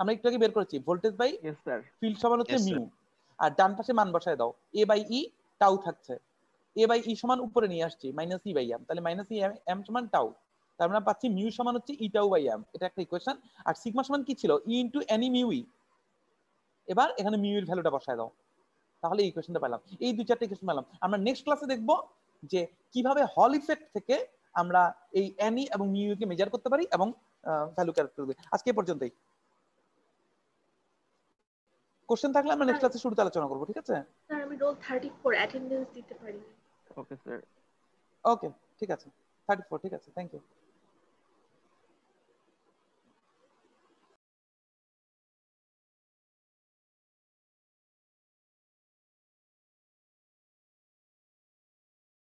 আমরা একটু আগে বের করেছি ভোল্টেজ বাই ফিল্ড সমান হচ্ছে মিউ। আর ডান পাশে মান বসায় দাও, এ বাই ই টাউ থাকছে, এ বাই ই সমান উপরে নিয়ে আসছি মাইনাস ই বাই এম, তাহলে মাইনাস ই এম সমান টাউ, তার মানে পাচ্ছি মিউ সমান হচ্ছে ই টাউ বাই এম, এটা একটা ইকুয়েশন। আর সিগমা সমান কি ছিল, ই ইনটু এনি মিউ ই। এবার এখানে মিউ এর ভ্যালুটা বসায় দাও, তাহলে এই ইকুয়েশনটা পেলাম। এই দুই চারটা ইকুয়েশন পেলাম। আমরা নেক্সট ক্লাসে দেখব যে কিভাবে হল ইফেক্ট থেকে আমরা এই এনি এবং মিউ কে মেজার করতে পারি এবং ভ্যালু ক্যালকুলেট করতে পারি। আজকে এই পর্যন্তই। কোশ্চেন থাকলে আমরা নেক্সট ক্লাসে শুরুতে আলোচনা করব, ঠিক আছে? স্যার আমি রোল 34 অ্যাটেন্ডেন্স দিতে পারি। Okay sir. ওকে ঠিক আছে, 34 ঠিক আছে, থ্যাংক ইউ।